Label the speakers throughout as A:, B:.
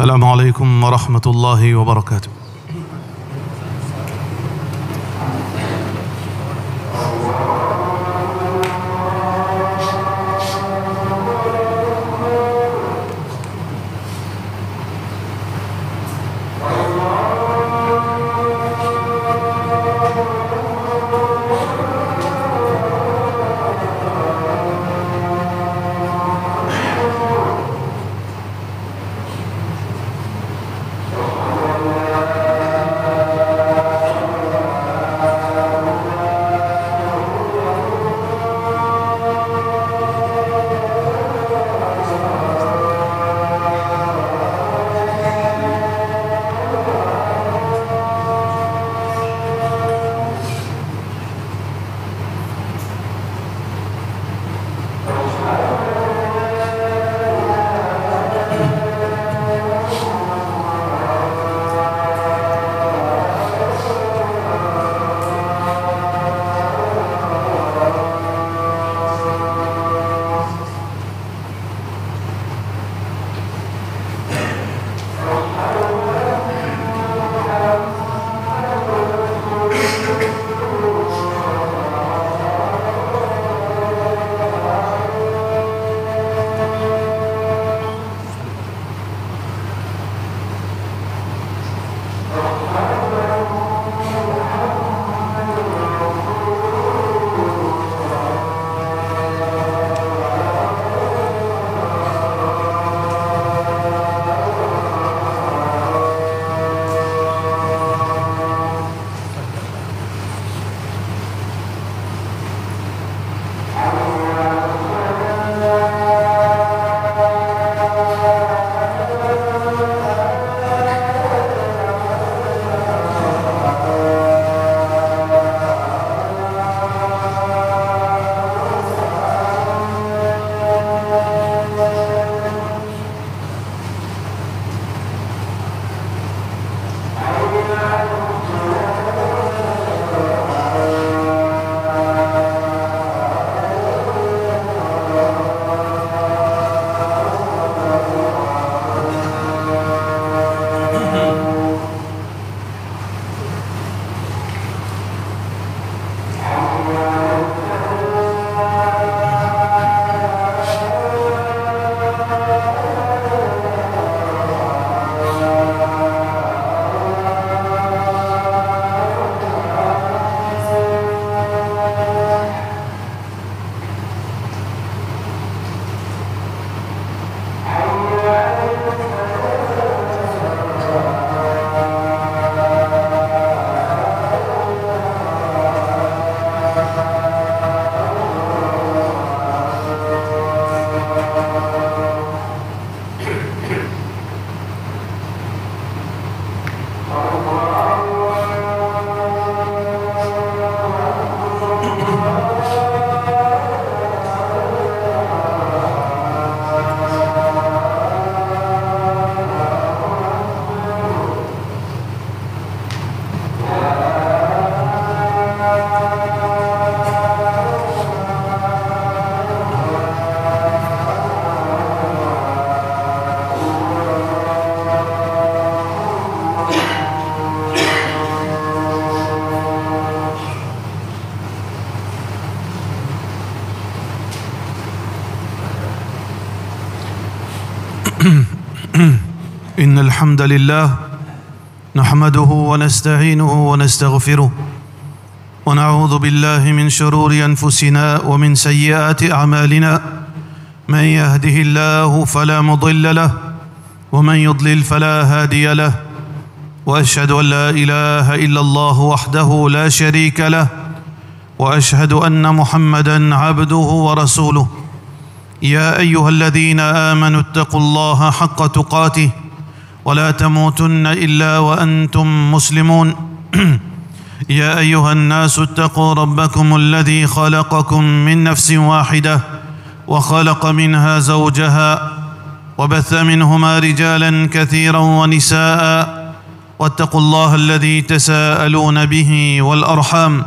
A: السلام عليكم ورحمة الله وبركاته. إن الحمد لله نحمده ونستعينه ونستغفره ونعوذ بالله من شرور أنفسنا ومن سيئات أعمالنا. من يهده الله فلا مضل له ومن يضلل فلا هادي له، وأشهد أن لا إله إلا الله وحده لا شريك له، وأشهد أن محمدًا عبده ورسوله. يا أيها الذين آمنوا اتقوا الله حق تقاته ولا تموتن إلا وأنتم مسلمون. يا أيها الناس اتقوا ربكم الذي خلقكم من نفس واحدة وخلق منها زوجها وبث منهما رجالا كثيرا ونساء، واتقوا الله الذي تساءلون به والأرحام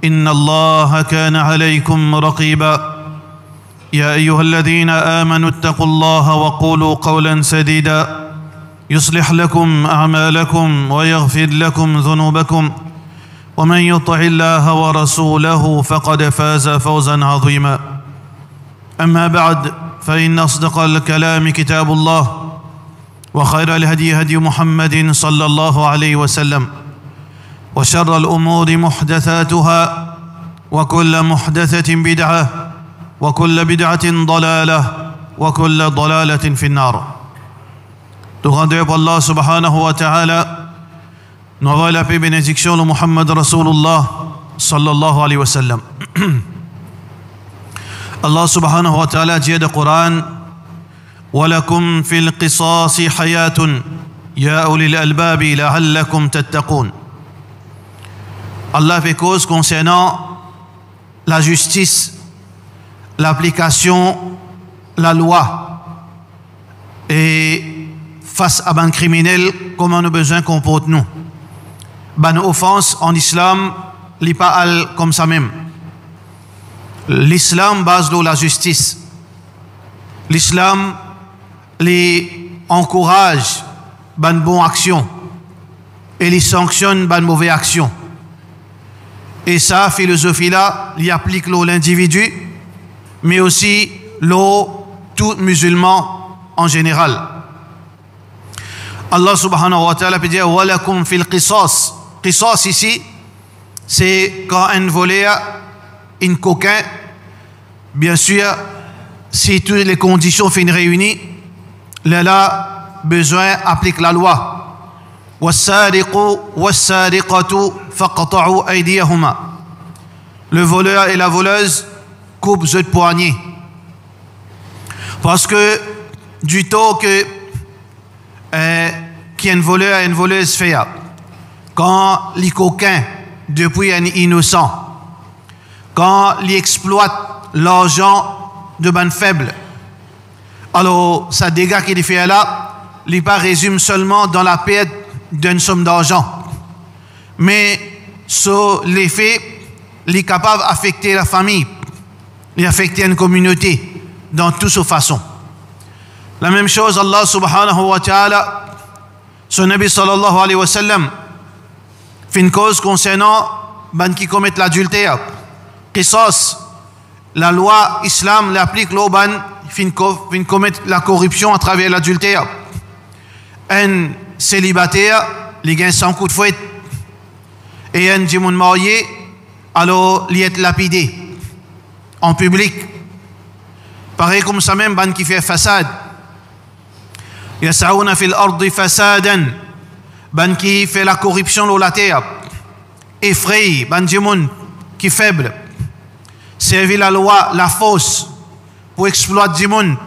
A: إن الله كان عليكم رقيبا. يا أيها الذين آمنوا اتقوا الله وقولوا قولا سديدا يصلح لكم أعمالكم ويغفر لكم ذنوبكم ومن يطع الله ورسوله فقد فاز فوزا عظيما. أما بعد فإن أصدق الكلام كتاب الله وخير الهدي هدي محمد صلى الله عليه وسلم وشر الأمور محدثاتها وكل محدثة بدعة وكل بدعة ضلالة وكل ضلالة في النار. Tout rendez pour Allah subhanahu wa ta'ala, nous avons la paix et bénédiction de Muhammad Rasulullah sallallahu alayhi wa sallam. Allah subhanahu wa ta'ala dit dans le Coran: وَلَكُمْ فِي الْقِصَاصِ حَيَاةٌ يَا أُولِي الْأَلْبَابِ لَعَلَّكُمْ تَتَّقُونَ. Allah fait cause concernant la justice, l'application, la loi. Et face à un criminel, comment nous besoin qu'on porte nous. Ban offense en islam, li pas al comme ça même. L'islam base de la justice. L'islam les encourage ban bonne action et les sanctionne ban mauvaise action. Et ça, philosophie là, il applique l'individu, mais aussi tout musulman en général. Allah subhanahu wa ta'ala peut dire walakum fil qisas. Qisas ici, c'est quand un voleur, un coquin, bien sûr, si toutes les conditions sont réunies, là, besoin applique la loi. Wassariqu wassariqatu faqta'u aydiyahuma. Le voleur et la voleuse coupent le poignet. Parce que du taux que qu'un voleur et une voleuse fait, quand les coquins, depuis un innocent, quand ils exploitent l'argent de ban faible, alors ça dégât qu'il fait là, il pas résume seulement dans la perte d'une somme d'argent, mais sur l'effet, il est capable d'affecter la famille, d'affecter une communauté dans toutes ses façons. La même chose, Allah subhanahu wa ta'ala, son Nabi sallallahu alayhi wa sallam, fait une cause concernant ban qui commettent l'adultère. Qisas, la loi islam l'applique l'auban, fin commettre la corruption à travers l'adultère. Un célibataire, il gagne 100 coups de fouet. Et un djimoun marié, alors il est lapidé en public. Pareil comme ça même, ban qui fait façade. Yas'auna fil ardi fasadan, ban qui fait la corruption dans la terre, effraie, ban djimoun qui faible, servir la loi, la fausse pour exploiter djimoun,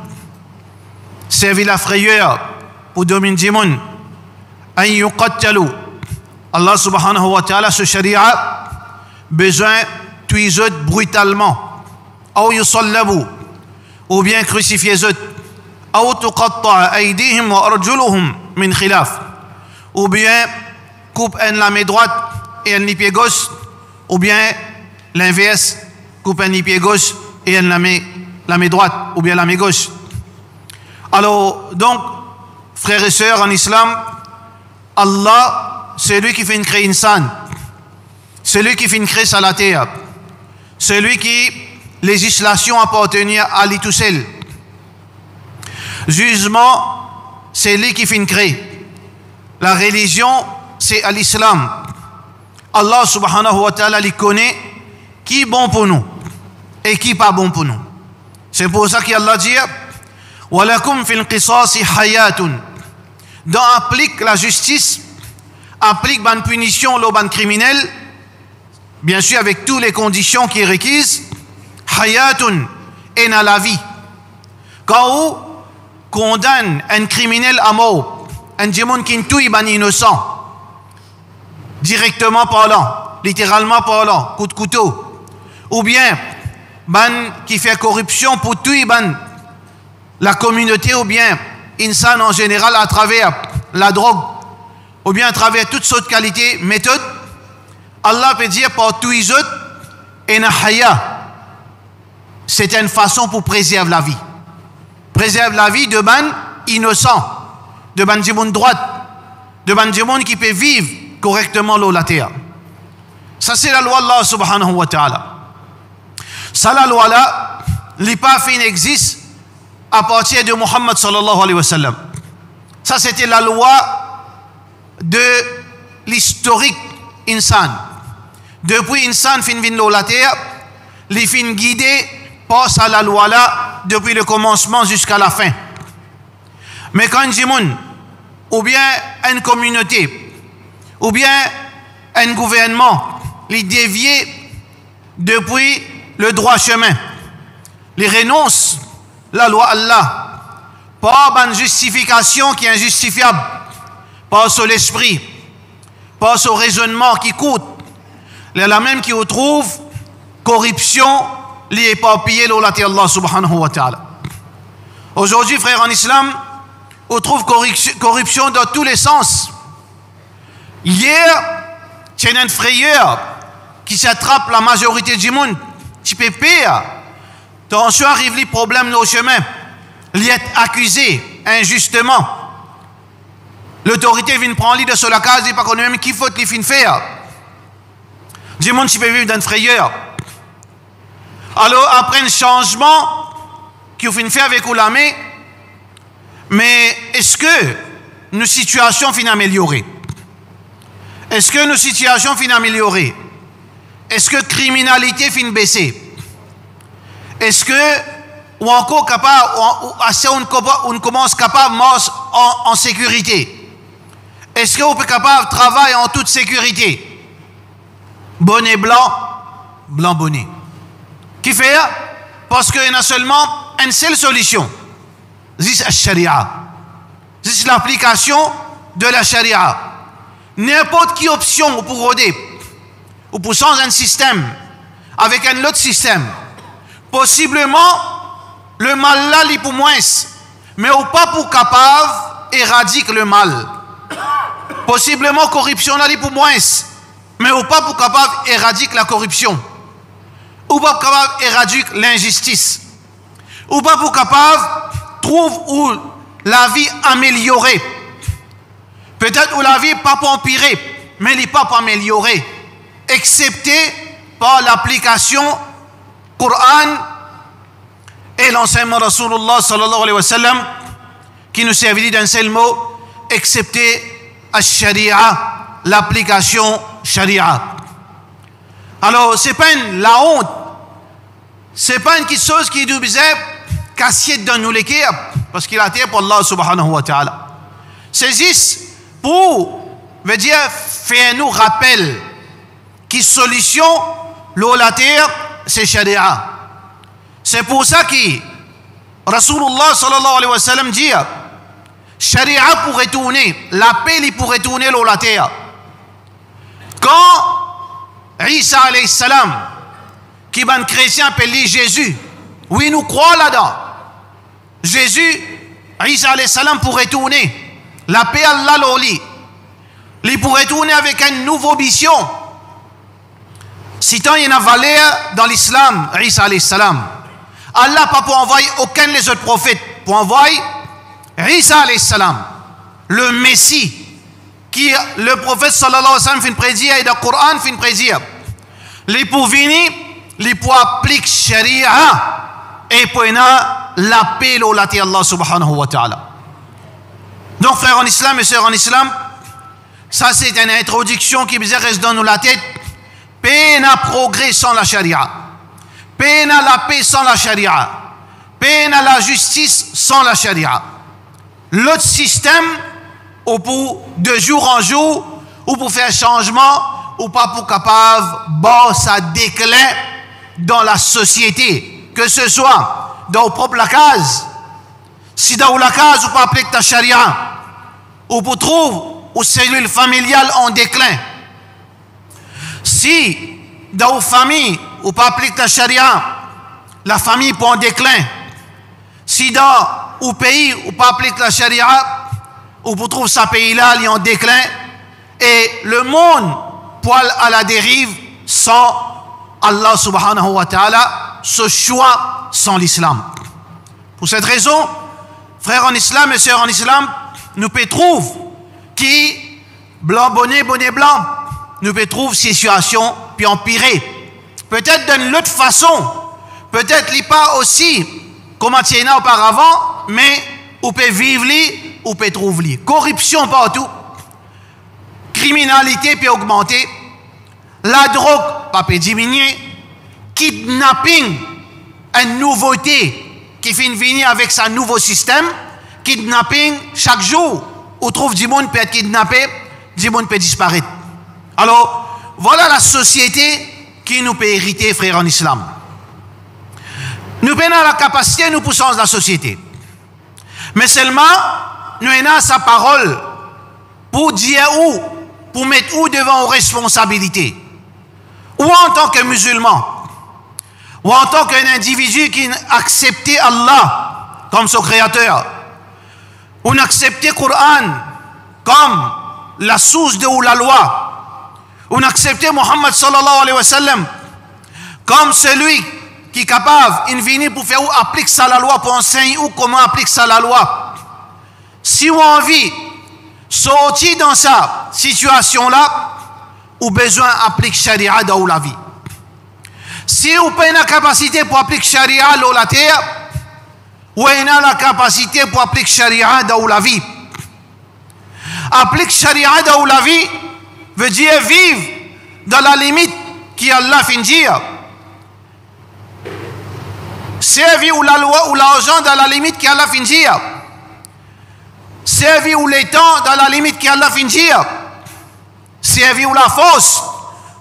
A: servir la frayeur pour dominer djimoun, an yuqattalu. Allah subhanahu wa ta'ala, ce sharia, besoin tuer brutalement, ou yusallabu, ou bien crucifier eux. أو تقطع أيديهم وأرجلهم من خلاف, ou bien coupe un la main droite et un pied gauche, ou bien l'inverse, coupe un pied gauche et un la main droite, ou bien la main gauche. Alors donc, frères et sœurs en islam, Allah, c'est lui qui fait une créer insan, c'est lui qui fait une créer sur la terre, c'est lui qui législation appartenir à lui tout seul. Jugement, c'est lui qui fait une crée. La religion, c'est à l'islam. Allah subhanahu wa ta'ala lui connaît qui est bon pour nous et qui n'est pas bon pour nous. C'est pour ça qu'Allah dit walakum fil qisasi hayatun. Dans applique la justice, applique une punition au ban criminel, bien sûr avec toutes les conditions qui sont requises. Hayatun, et dans la vie. Quand on condamne un criminel à mort, un démon qui tue un innocent, directement parlant, littéralement parlant, coup de couteau, ou bien ban qui fait corruption pour tuer la communauté, ou bien insan en général à travers la drogue, ou bien à travers toutes sortes de qualités, méthodes, Allah peut dire par tous les autres, et na haya, c'est une façon pour préserver la vie. Préserve la vie de ban innocent. de bandimoun droite, de bandimoun qui peut vivre correctement la terre. Ça c'est la loi Allah subhanahu wa ta'ala. Ça la loi là, les pas fait n'existe à partir de Muhammad sallallahu alayhi wa sallam. Ça c'était la loi de l'historique insan. Depuis insan fin vin la terre, les fin guidés passent à la loi là depuis le commencement jusqu'à la fin. Mais quand un jimoun, ou bien une communauté, ou bien un gouvernement, les dévier depuis le droit chemin, les renonce la loi Allah, pas une justification qui est injustifiable, pas sur l'esprit, pas sur raisonnement qui coûte, la même qui retrouve corruption, liée par piller la terre Allah subhanahu wa ta'ala. Aujourd'hui, frères en islam, on trouve corruption dans tous les sens. Hier, c'est un frayeur qui s'attrape la majorité du monde. Tu peux pire. Attention, arrive les problèmes dans le chemin. Il est accusé injustement. L'autorité vient prendre l'idée de sur la case, dit pas qu'on même qui faut les fin faire. Du monde, tu peux vivre d'un frayeur. Alors, après un changement qu'il faut faire avec l'armée, mais est-ce que nos situations finissent améliorées? Est-ce que nos situations finissent améliorées? Est-ce que la criminalité finit baisser? Est-ce que, ou encore capable, on commence capable en sécurité? Est-ce qu'on peut capable de travailler en toute sécurité? Bonnet blanc, blanc bonnet. Qui fait? Parce qu'il y a seulement une seule solution. C'est la charia. C'est l'application de la charia. N'importe quelle option pour roder, ou pour changer un système avec un autre système, possiblement le mal là il pour moins, mais ou pas pour capable éradiquer le mal. Possiblement corruption là il pour moins, mais ou pas pour capable éradiquer la corruption, ou pas pour capable éradiquer l'injustice, ou pas pour capable trouve où la vie améliorée. Peut-être où la vie pas pour empirer, mais elle n'est pas pour améliorer, excepté par l'application Coran et l'enseignement de Rasulullah sallallahu alayhi wa sallam, qui nous servit d'un seul mot, excepté la sharia, l'application sharia. Alors, c'est pas la honte, c'est pas une chose qui nous disait qu'assiette dans nous l'équipe, parce qu'il a été pour Allah subhanahu wa ta'ala. Saisissent pour, veut dire, faire nous rappel qui solution l'eau la terre, c'est sharia. C'est pour ça que Rasulullah sallallahu alayhi wa sallam dit sharia pourrait tourner, la paix il pourrait tourner l'eau la terre. Quand Isa alayhi salam, qui est un chrétien appelé Jésus, oui, nous croyons là-dedans. Jésus, Isa alayhi salam pourrait tourner. La paix Allah l'oli. Il pourrait tourner avec une nouvelle mission. Si tant il y a une valeur dans l'islam, Isa alayhi salam, Allah pas pour envoyer aucun des autres prophètes, pour envoyer Isa alayhi salam, le Messie, qui le prophète sallallahu alayhi wa sallam fait prédire et le Coran fait prédire. Les pour venir, les pour appliquer sharia et pour la paix la terre Allah subhanahu wa ta'ala. Donc frères en islam et sœurs en islam, ça c'est une introduction qui reste dans nous la tête. Peine à progrès sans la charia, peine à la paix sans la charia, peine à la justice sans la charia. L'autre système, ou pour de jour en jour, ou pour faire changement, ou pas pour capable, bon, ça déclin dans la société, que ce soit dans vos propres case. Si dans la case, vous pas appliquer ta charia, ou pour trouver aux cellules familiales en déclin. Si dans vos familles, vous pas appliquer ta charia, la famille pour en déclin. Si dans au pays, vous pas appliquer la charia, ou pour trouver ce pays-là, il est en déclin, et le monde poil à la dérive sans Allah subhanahu wa ta'ala, ce choix sans l'islam. Pour cette raison, frères en islam et sœurs en islam, nous peut trouver qui, blanc, bonnet, bonnet blanc, nous peut trouver situation puis empirer. Peut-être d'une autre façon, peut-être il pas aussi comme il y en a auparavant, mais on peut vivre li, on peut trouver li. Corruption partout, criminalité peut augmenter, la drogue pas peut diminuer, kidnapping, une nouveauté qui finit venir avec sa nouveau système, kidnapping, chaque jour, on trouve du monde peut être kidnappé, du monde peut disparaître. Alors, voilà la société qui nous peut hériter, frères en islam. Nous avons la capacité, nous poussons la société. Mais seulement, nous avons sa parole pour dire où, pour mettre où devant aux responsabilités. Ou en tant que musulman, ou en tant qu'un individu qui a accepté Allah comme son créateur, ou a accepté le Coran comme la source de la loi, ou a accepté Muhammad sallallahu alayhi wa sallam comme celui qui est capable de venir pour faire ou appliquer ça la loi, pour enseigner ou comment appliquer ça la loi. Si on a envie de sortir dans cette situation-là, on a besoin d'appliquer Sharia dans la vie. Si on n'a pas la capacité pour appliquer Sharia dans la terre, on a la capacité pour appliquer Sharia dans la vie. Appliquer Sharia dans la vie veut dire vivre dans la limite qui Allah fin dire. Servir ou la loi ou l'argent dans la limite qui Allah fin dire. Servir ou les temps dans la limite qui Allah fin dire. Servir ou la force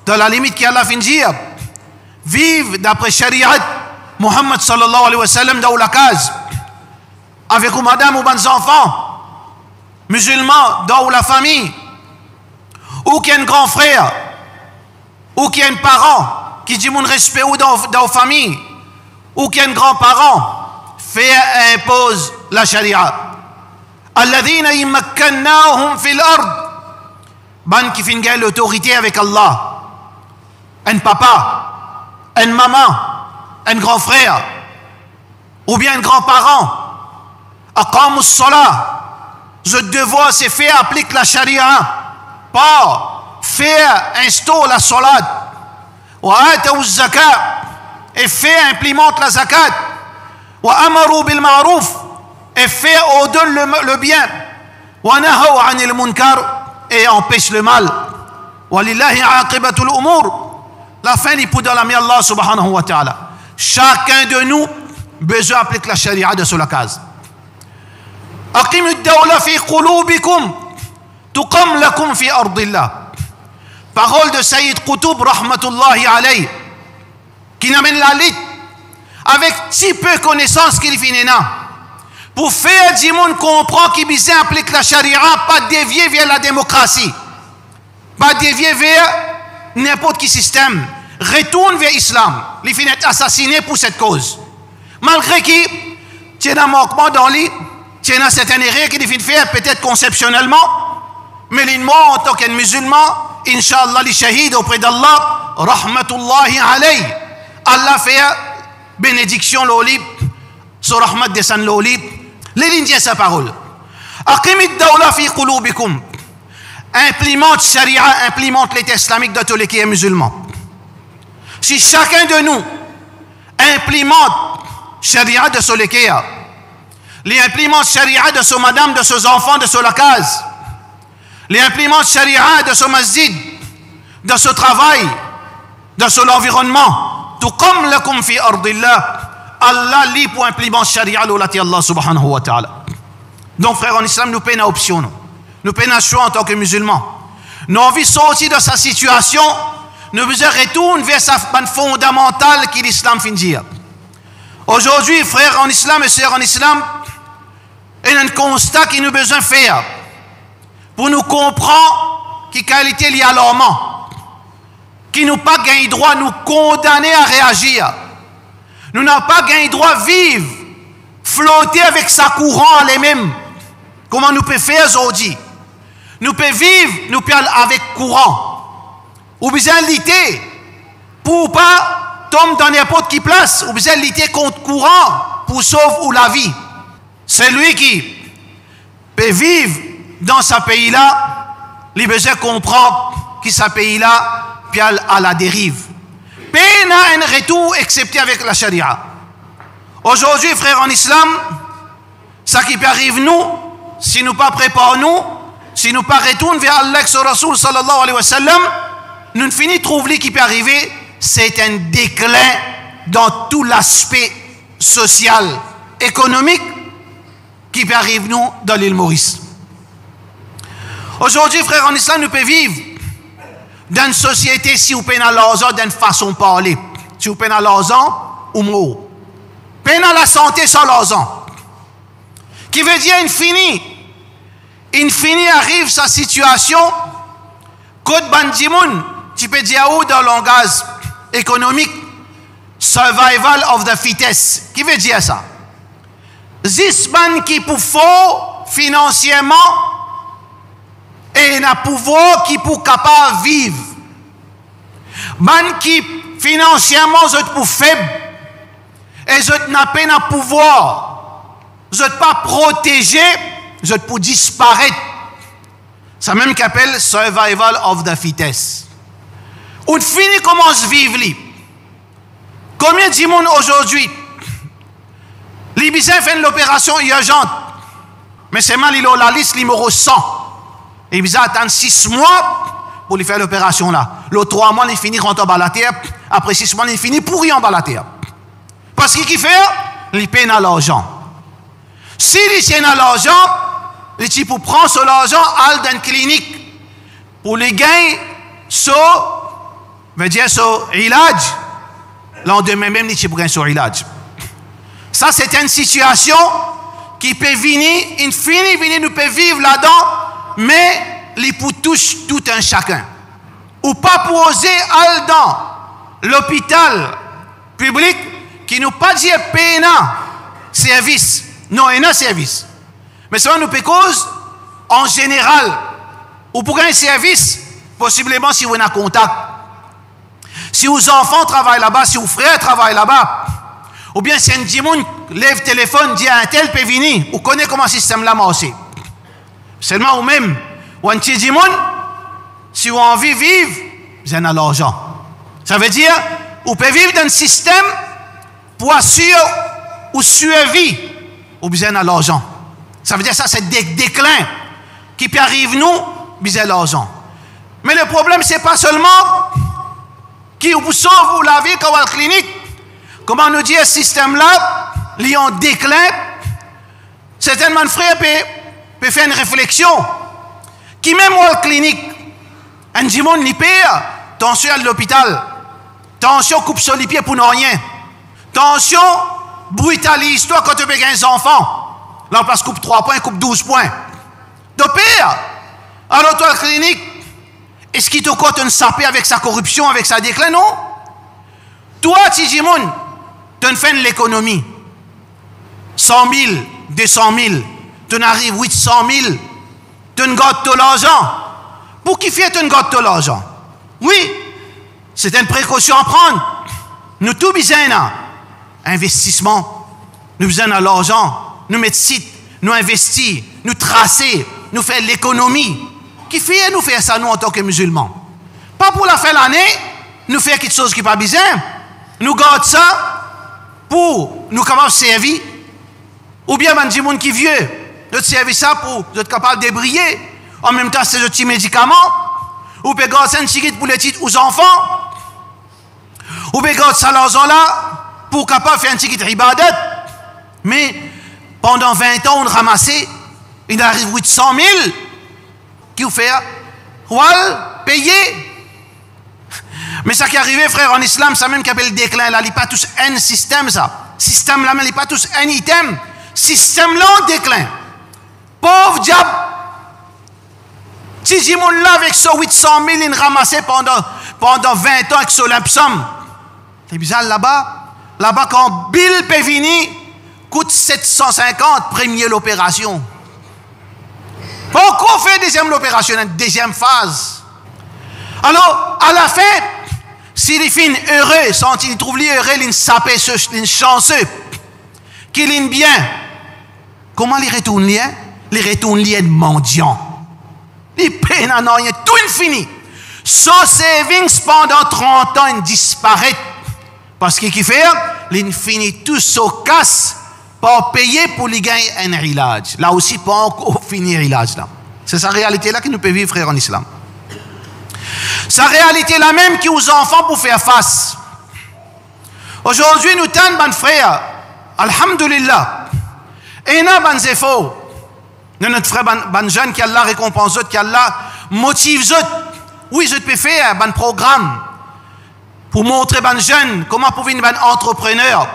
A: dans la limite qui Allah fin dire. Vivre d'après Shariat Muhammad sallallahu alayhi wa sallam dans la case. Avec ou madame ou bons enfants. Musulmans dans la famille. Ou qui est un grand frère. Ou qui est un parent qui dit mon respect ou dans la famille. Ou qu'un grand-parent fait impose la charia. Alladhina yimmakkannahum fil ard. Ban qui finit l'autorité avec Allah. Un papa, un maman, un grand frère, ou bien un grand-parent. Aqamus salah. Le devoir c'est faire appliquer la charia. Pas faire instaurer la salat. Wa atawu zakat. Et fait implémente la zakat. Wa amaru bil ma'ruf. Et fait ordonne le bien. Wa nahaw 'anil munkar. Et empêche le mal. Wa lillahi 'aqibatul umur. La fin est pour dans la main Allah subhanahu wa ta'ala. Chacun de nous besoin d'appliquer la charia de sur la case. Aqimu ad-dawla fi qulubikum tuqam lakum fi ardillah. Parole de Sayyid Qutb rahmatullahi alayhi, qui n'amène la lutte avec si peu de connaissances qu'il finit là. Pour faire du monde comprendre qu'il besoin applique la charia, pas dévier vers la démocratie, pas dévier vers n'importe quel système. Retourne vers l'islam. Il finit assassiné pour cette cause. Malgré qu'il y a un manquement dans lui, il y a certaines erreurs qu'il finit faire peut-être conceptionnellement, mais l'imam en tant que musulman, Inch'Allah, les shahids auprès d'Allah, rahmatullahi alayhi. Allah fait bénédiction l'olib, sur rahmat descend l'olib. Les lignes de sa parole. Aqimid dawla fi qulubikum. Implémente sharia, implémente l'état islamique de tous les qui est musulman. Si chacun de nous implémente sharia de ce lequel, les implémente sharia de ce madame, de ses enfants, de ce la case, les implémente sharia de ce masjid, de ce travail, de ce environnement, tout comme lakum fi ardillah, Allah lit pour implémenter sharia l'olati Allah subhanahu wa ta'ala. Donc frère en islam, nous payons une option, nous payons un choix en tant que musulmans. Nous avons envie de sortir de sa situation, nous besoin retourner vers sa bande fondamentale qui l'islam fin dire. Aujourd'hui, frères en islam et sœurs en islam, il y a un constat qui nous besoin faire pour nous comprendre qui qualité liée à l'homme, qui nous pas gagné droit nous condamner à réagir. Nous n'avons pas gagné droit de vivre, flotter avec sa courant les mêmes. Comment nous pouvons faire aujourd'hui? Nous pouvons vivre, nous pouvons avec courant. Ou besoin lutter pour pas tomber dans n'importe quelle place. Ou besoin lutter contre courant pour sauver ou la vie. C'est lui qui peut vivre dans ce pays-là, il besoin comprendre que ce pays-là puis à la dérive. Pays n'a un retour excepté avec la charia. Aujourd'hui, frères en islam, ça qui peut arriver nous, si nous pas préparons nous, si nous pas retournons vers Allah et son Rasoul sallallahu alayhi wa sallam, nous ne finissons trouver qui peut arriver, c'est un déclin dans tout l'aspect social, économique qui peut arriver nous dans l'île Maurice. Aujourd'hui, frères en islam, nous pouvons vivre dans une société si vous peinez à l'argent d'une façon de parler. Si vous peinez à l'argent, ou mot. Peinez à la santé sans l'argent. Qui veut dire infini arrive sa situation, Côte Bandimoun, tu peux dire où dans le langage économique, survival of the fittest. Qui veut dire ça? Zisman qui pour fort financièrement et n'a pouvoir qui pour capable vivre. Man qui financièrement vous êtes pour faible et vous n'a pas de pouvoir, vous n'êtes pas protégé, vous êtes pour disparaître. Ça même qu'appelle survival of the fittest. Ou fini commence à vivre li. Combien de monde aujourd'hui les bisins font l'opération urgente, mais c'est mal il a la liste numéro 100. Et ils attendent 6 mois pour lui faire l'opération là. L'autre 3 mois, il finit rentre en bas la terre. Après 6 mois, il finit pourri en bas la terre. Parce qu'il fait, il paye dans l'argent. Si il tient dans l'argent, il dit pour prendre son argent, aller dans une clinique pour les gagner, veut dire son ilage. Lendemain même, il dit pour gagner son ilage. Ça, c'est une situation qui peut venir, nous peut vivre là-dedans. Mais les pour touche tout un chacun. Ou pas pour oser aller dans l'hôpital public qui nous pas dit payer service. Non, il y a un service. Mais ça nous peut cause en général. Ou pour un service, possiblement si vous avez un contact. Si vos enfants travaillent là-bas, si vos frères travaillent là-bas, ou bien si un dimoun lève téléphone, dit à un tel peut venir, ou connaît comment ce système-là marche. Seulement ou même, ou un petit dimoun, si vous avez envie de vivre, vous avez l'argent. Ça veut dire, vous pouvez vivre dans un système pour assurer ou survie, ou vous avez l'argent. Ça veut dire ça, c'est des déclins qui peut arriver nous, vous avez l'argent. Mais le problème, c'est pas seulement qui vous sauve ou la vie quand vous êtes à la clinique. Comment nous dire ce système-là, il est en déclin. Certainement, frère peut faire une réflexion. Qui même à la clinique, un dimon n'y paye, tension à l'hôpital, tension coupe sur les pieds pour ne rien, tension brutalise toi quand tu peux gagner des enfants. Là, on place coupe 3 points, coupe 12 points. De pire, alors toi, la clinique, est-ce qu'il te compte un sapé avec sa corruption, avec sa déclin? Non. Toi, Tijimoun, tu fais l'économie. 100 000, 200 000, tu arrives 800 000, tu gâtes tout l'argent. Pour qui fait tu gâtes tout l'argent? Oui, c'est une précaution à prendre. Nous tout besoin investissement. Nous besoin de l'argent. Nous mettre site, nous investir, nous tracer, nous faire l'économie. Qui fait nous faire ça nous en tant que musulmans? Pas pour la fin de l'année, nous faire quelque chose qui n'est pas besoin. Nous gardons ça pour nous capables de servir. Ou bien un petit monde qui est vieux, de servir ça pour être capable de briller. En même temps, c'est des petits médicaments. Ou bien garder ça pour les petites aux enfants. Ou bien garder ça l'argent là pour capable faire un petit ibadat. Mais pendant 20 ans, on ramassait, il arrive 800 000 qui vous fait payer. Mais ça qui est arrivé, frère, en islam, ça même qu'appelle le déclin, là, il n'y a pas tous un système, ça. Système là, mais il n'y a pas tous un item. Système là, en déclin. Pauvre diable. Si Jimon là, avec ce 800 000, il ramassait pendant 20 ans avec ce lampsum. C'est bizarre là-bas. Là-bas, quand Bill Pévini coûte 750, premier l'opération. Pourquoi on fait deuxième l'opération, une deuxième phase? Alors, à la fin, s'il est fin heureux, s'il trouve lui heureux, il sapé, il chanceux, qu'il est bien, comment il retourne, les retournent les mendiants. Les peines en rien, tout infini. So savings pendant 30 ans, ils disparaissent. Parce qu'il fait, l'infini tout se casse pour payer pour les gagner un ilage. Là aussi, pas encore finir l'ilage là. C'est sa réalité là que nous pouvons vivre, frère, en islam. Sa réalité là même qui aux enfants pour faire face. Aujourd'hui, nous tenons, ban frère, alhamdulillah, et nous ban efforts. Notre frère, ban jeune qui Allah récompense, qui Allah motive, oui, je peux faire un programme pour montrer ban jeune comment pour devenir ban entrepreneur.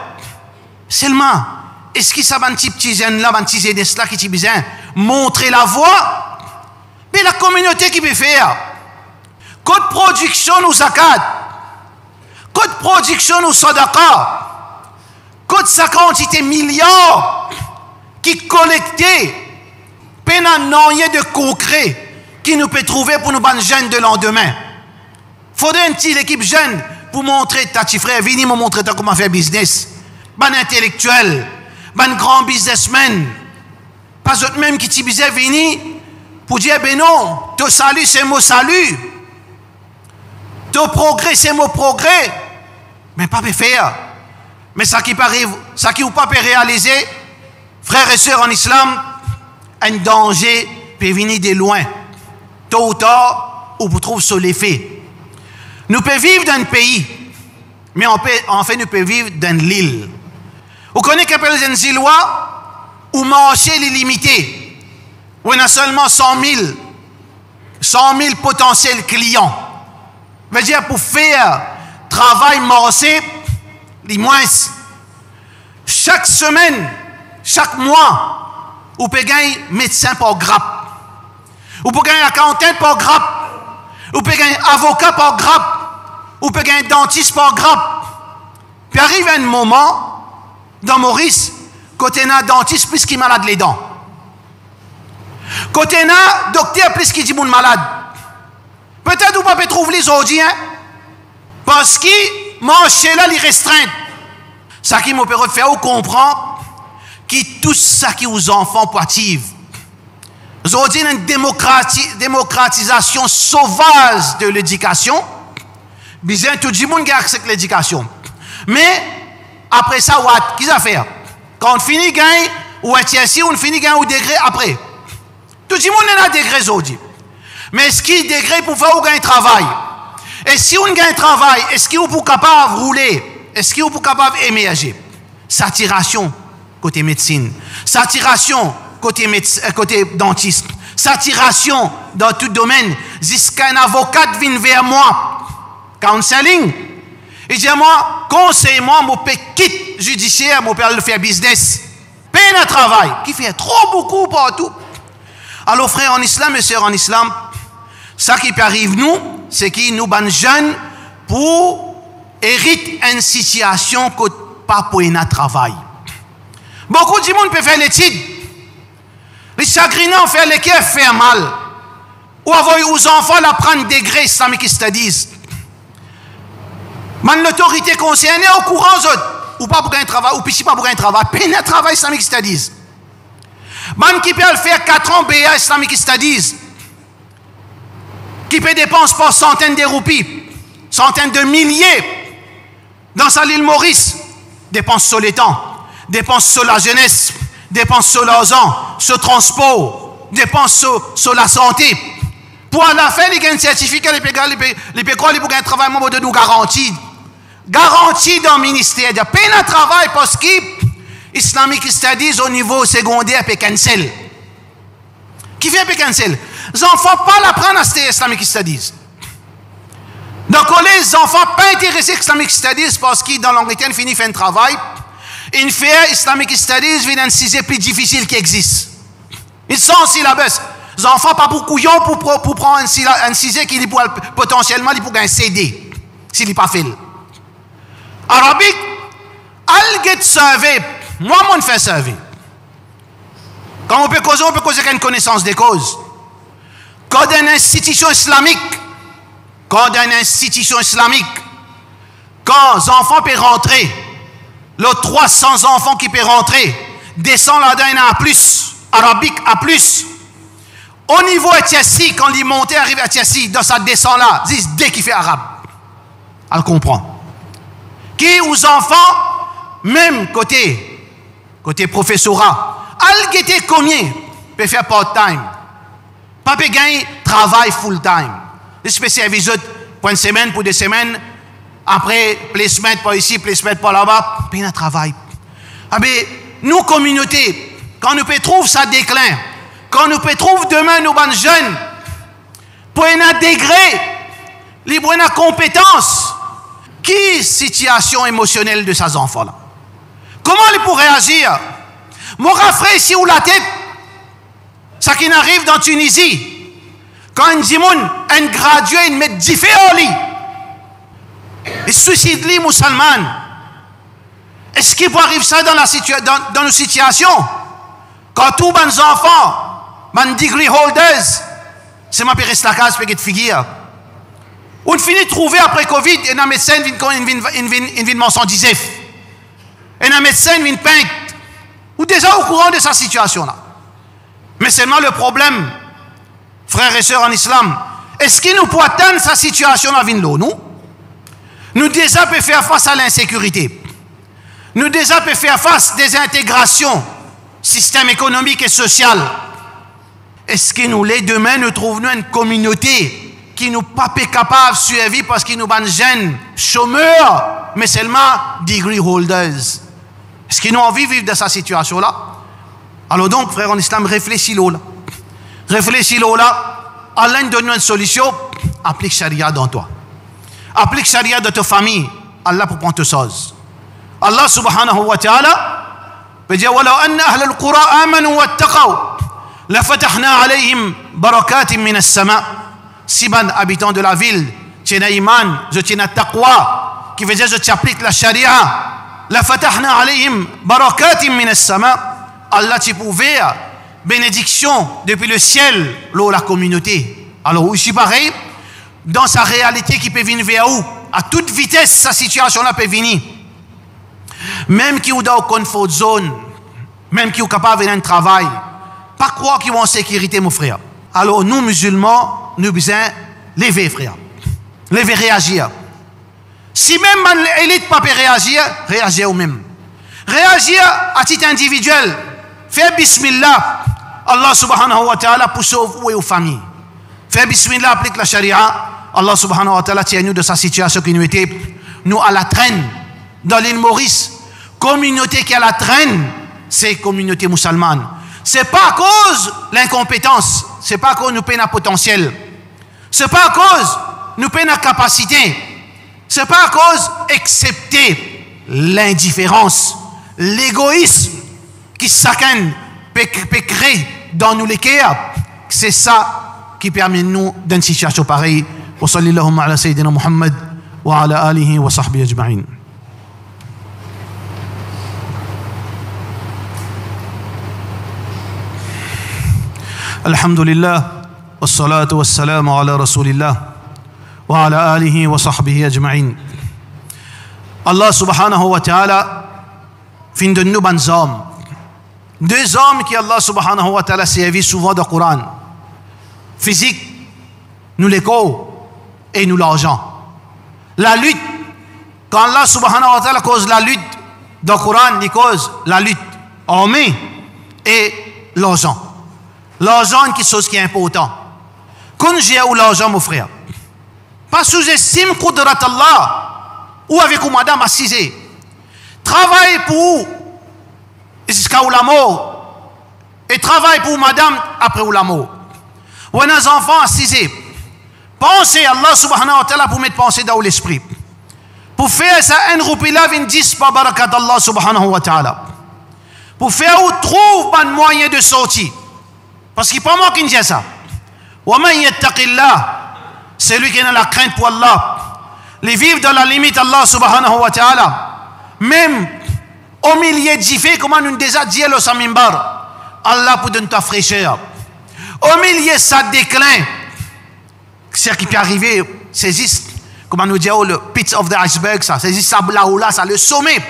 A: Seulement, est-ce que ça ban petit jeune là, ban petit jeune là qui besoin montrer la voie? Mais la communauté qui peut faire. Code production nous zakat. Code production nous sadaqa. Code sa quantité milliards qui collecté. Peine à rien de concret qui nous peut trouver pour nous ban jeunes de lendemain. Faudrait une petite équipe jeune pour montrer ta petit frère, venez me montrer comment faire business. Ban intellectuel, ban grand businessman. Pas autre même qui t'y disait venir pour dire ben non, ton salut c'est mon salut. Ton progrès c'est mon progrès. Mais pas faire. Mais ça qui arrive, ça qui ou pas peut réaliser, frères et sœurs en islam, un danger peut venir de loin. Tôt ou tard, on vous trouve sur l'effet. Nous pouvons vivre dans un pays, mais en fait, nous pouvons vivre dans l'île. Vous connaissez qu'appelle les îlois où marché est limité, où on a seulement 100 000 potentiels clients. Ça veut dire pour faire travail marché, les moins. Chaque semaine, chaque mois, vous pouvez gagner médecin par grappe. Vous pouvez gagner accountant par grappe. Vous pouvez gagner avocat par grappe. Vous pouvez gagner dentiste par grappe. Puis arrive un moment, dans Maurice, côté un dentiste plus qu'il malade les dents. Côté un docteur plus qu'il dit mon malade. Peut-être vous ne pouvez pas trouver les autres, hein? Parce que marché là, les restreintes. Ça qui m'a permis de faire, vous comprendre que tout ça qui aux enfants poitivent. Aujourd'hui, une démocratisation sauvage de l'éducation. Bien, tout le monde gagne avec l'éducation. Mais, après ça, qu'est-ce qu'on fait? Quand on finit de gagner, ou un TSI, on finit de gagner au degré après. Tout le monde a un degré aujourd'hui. Mais est-ce qu'il y a un degré pour faire ou gagner travail? Et si on gagne travail, est-ce qu'il est capable de rouler? Est-ce qu'il est capable d'émerger? Saturation côté médecine. Saturation côté dentiste. Saturation dans tout domaine. Jusqu'à un avocat vient vers moi. Counseling. Il dit à moi, conseille-moi, mon quitte judiciaire, mon père le faire business. Peine à travail. Qui fait trop beaucoup partout. Alors frères en islam et sœurs en islam, ça qui arrive nous, c'est qu'il nous ban jeunes pour hériter une situation que pas pour un travail. Beaucoup de monde peut faire l'étude. Les chagrinants faire l'équerre faire mal. Ou avoir aux enfants l'apprendre degré Islamic Studies. Man l'autorité concernée au courant ou pas pour un travail, ou puis pas pour un travail, peine à travail Islamic Studies. Man qui peut faire 4 ans BA Islamic Studies. Qui peut dépenser par centaines de roupies, centaines de milliers dans sa l'île Maurice, dépense sur les temps, dépense sur la jeunesse, dépense sur l'argent, sur le transport, dépense sur la santé. Pour la faire, il y a un certificat, les pécoles, pour un travail, moi, de nous garantit. Garantie dans le ministère. Il y a peine à travail parce que Islamic Studies au niveau secondaire peut cancel. Qui fait peut cancel? Les enfants pas l'apprendre à ces Islamic Studies. Donc, les enfants pas intéressés à Islamic Studies parce qu'ils, dans l'Angleterre, ils finissent un travail. Ils font Islamic Studies, vient un sujet plus difficile qui existe. Ils sont en syllabus. Les enfants pas beaucoup pour prendre un sujet qui potentiellement il pourrait un CD, s'il n'est pas fait. Arabique, al get survey. Moi, on fait survey. Quand on peut causer avec une connaissance des causes. Quand une institution islamique, quand les enfants peuvent rentrer, les 300 enfants qui peuvent rentrer, descendent là-dedans à plus, arabique à plus. Au niveau Etiassi, quand il montait, arrive à Etiassi, dans sa descente là, dis dès qu'il fait arabe. Elle comprend. Qui aux enfants, même côté professorat, elle guettait combien peut faire part-time. Pas peut gagner travail full-time. Les spécialistes, pour une semaine, pour 2 semaines, après, placement par ici, placement par là-bas, puis un travail. Ah ben, nous, communauté, quand nous peut trouver ça déclin, quand nous peut trouver demain nos bonnes jeunes, pour un degré, les bonnes compétences, qui situation émotionnelle de ces enfants-là? Comment ils pourraient réagir? Mon frère ici ou la tête, ça qui arrive dans Tunisie, quand un gradué, il met 10 faits au lit, il suicide les musulmans. Est-ce qu'il peut arriver ça dans nos situations? Quand tous les enfants, les degree holders, c'est ma pire la case pour figure. On finit de trouver après Covid, et un médecin vient mention 19. Et un médecin vient peindre. Ou déjà au courant de sa situation-là. Mais seulement le problème, frères et sœurs en islam, est-ce qu'il nous peut atteindre sa situation dans l'eau, nous? Nous déjà peut faire face à l'insécurité. Nous déjà peut faire face à des intégrations, système économique et social. Est-ce que nous, les demain, nous trouvons une communauté qui nous pas capable de survivre parce qu'ils nous ban jeunes chômeurs, mais seulement degree holders? Est-ce qu'ils ont envie de vivre dans cette situation-là? Alors donc, frère en islam, réfléchis-le là. Réfléchis-le là. Allah nous donne une solution. Applique charia dans toi. Applique charia dans ta famille. Allah pour prendre tes choses. Allah subhanahu wa ta'ala peut dire وَلَوْ أَنَّ أَهْلَ الْقُرَىٰ آمَنُوا وَاتَّقَوْا لَفَتَحْنَا عَلَيْهِمْ بَرَكَاتٍ مِنَ السَّمَاءِ. Si ban habitants de la ville, tu as iman, je tiens taqwa, qui veut dire je t'applique la charia. لَفَتَحْنَا عَلَيْهِمْ بَرَكَاتٍ مِنَ السَّمَاءِ. Allah t'y pouvait bénédiction depuis le ciel, l'eau, la communauté. Alors aussi pareil, dans sa réalité qui peut venir vers où? À toute vitesse, sa situation-là peut venir. Même qui est dans une comfort zone, même qui est capable de faire un travail, pas croire qu'ils vont en sécurité, mon frère. Alors nous, musulmans, nous avons besoin de lever, frère. Lever, réagir. Si même l'élite ne peut pas réagir, réagir au même. Réagir à titre individuel. Faire bismillah. Allah subhanahu wa ta'ala pour sauver aux familles. Faire bismillah, applique la charia. Allah subhanahu wa ta'ala tient nous de sa situation qui nous était, nous à la traîne, dans l'île Maurice. Communauté qui a la traîne, c'est communauté musulmane. C'est pas à cause de l'incompétence, c'est pas à cause de nous peine à potentiel, c'est pas à cause de nous peine à capacité, c'est pas à cause d'accepter l'indifférence, l'égoïsme qui chacun peut créer dans nous les cœurs. C'est ça qui permet nous d'une situation pareille. Wa sallallahu ala sayyidina Muhammad wa ala alihi wa sahbihi ajma'in. الحمد لله والصلاة والسلام على رسول الله وعلى آله وصحبه أجمعين. Allah subhanahu wa ta'ala fin de nous bons hommes. 2 hommes qui Allah subhanahu wa ta'ala servi souvent dans le Coran. Physique, nous l'écho et nous l'argent. La lutte, quand Allah subhanahu wa ta'ala cause la lutte dans le Coran, il cause la lutte armée et l'argent. L'argent est quelque chose qui est important. Quand j'ai eu l'argent, mon frère, pas sous-estime Qudrat Allah, ou avec vous, madame, assisée. Travaille pour vous, jusqu'à la mort, et travaille pour madame après la mort. Ou un enfant assisé. Pensez à Allah subhanahu wa ta'ala pour mettre pensée dans l'esprit. Pour faire ça, un roupi là, vient 10 par barakat Allah subhanahu wa ta'ala. Pour faire ou trouve un moyen de sortir. Parce qu'il n'y a pas moi qui dit ça. وَمَنْ يَتَّقِ اللَّهِ, c'est lui qui a la crainte pour Allah. Les vivre dans la limite Allah subhanahu wa ta'ala. Même au milieu d'ifé, comment nous déjà dit le samimbar, Allah pour donner ta fraîcheur. Au milieu ça déclin, ce qui peut arriver, c'est juste, comment nous dit, le pit of the iceberg, ça, c'est juste ça là ou là, ça le sommet.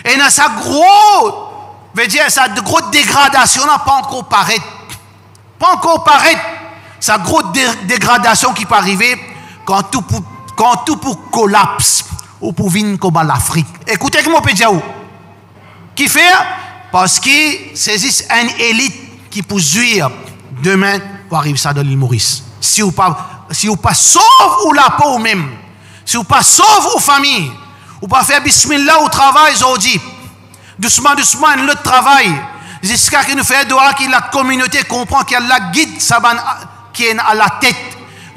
A: Et dans ça gros veut dire sa grosse dégradation n'a pas encore paraître. Pas encore paraître. Sa grosse dégradation qui peut arriver quand tout pour collapse ou pour venir comme l'Afrique. Écoutez comment on peut dire. Qui fait? Parce qu'ils saisissent une élite qui peut jouir demain pour arriver ça dans l'île Maurice. Si vous pas sauve ou la peau même, si vous pas sauve aux familles, ou pas faire bismillah au travail aujourd'hui, doucement, le travail, jusqu'à ce que nous faisons doa que la communauté comprend qu'il y a la guide qui est à la tête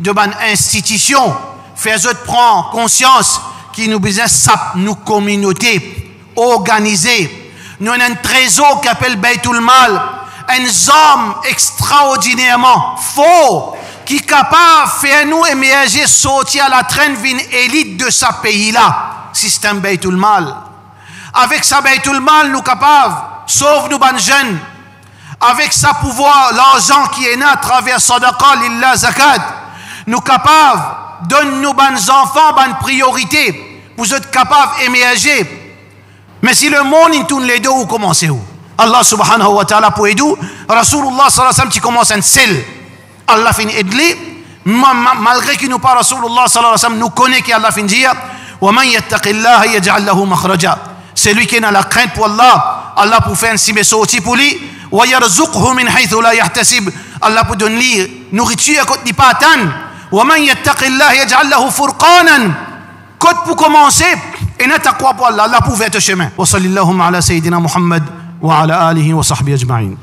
A: de l'institution, faire prendre conscience qu'il nous besoin nous communauté organisée. Nous avons un trésor qui s'appelle Baytul Mal, un homme extraordinairement fort qui est capable de faire nous émerger, sortir à la traîne d'une élite de ce pays-là, système Baytul Mal. Avec sa Baytul Mal, nous sommes capables de sauver nos bonnes jeunes. Avec sa pouvoir, l'argent qui est né à travers Sadaqa, Lillah, Zakat, nous sommes capables de donner nos bonnes enfants bonne priorité pour être capables d'émerger. Mais si le monde il tourne les deux, où commencez où? Allah subhanahu wa ta'ala pour aider. Rasulullah sallallahu alayhi wa sallam qui commence un sel. Allah fin aide-les. Malgré qu'il nous parle Rasulullah sallallahu alayhi wa sallam, nous connaît qu'Allah fin dire wa man yattaqillaha yaj'al lahu makhraja. C'est lui qui est dans la crainte pour Allah. Allah pour faire un cime sorti pour lui. Wa yarzuqhu min haythu la yahtasib. Allah pour donner nourriture quand il pas attendre. Wa man yattaqillaha yaj'al lahu furqanan. Quand pour commencer et n'a taqwa pour Allah, Allah pour faire le chemin. Wa sallallahu ala sayyidina Muhammad wa ala alihi wa sahbihi ajma'in.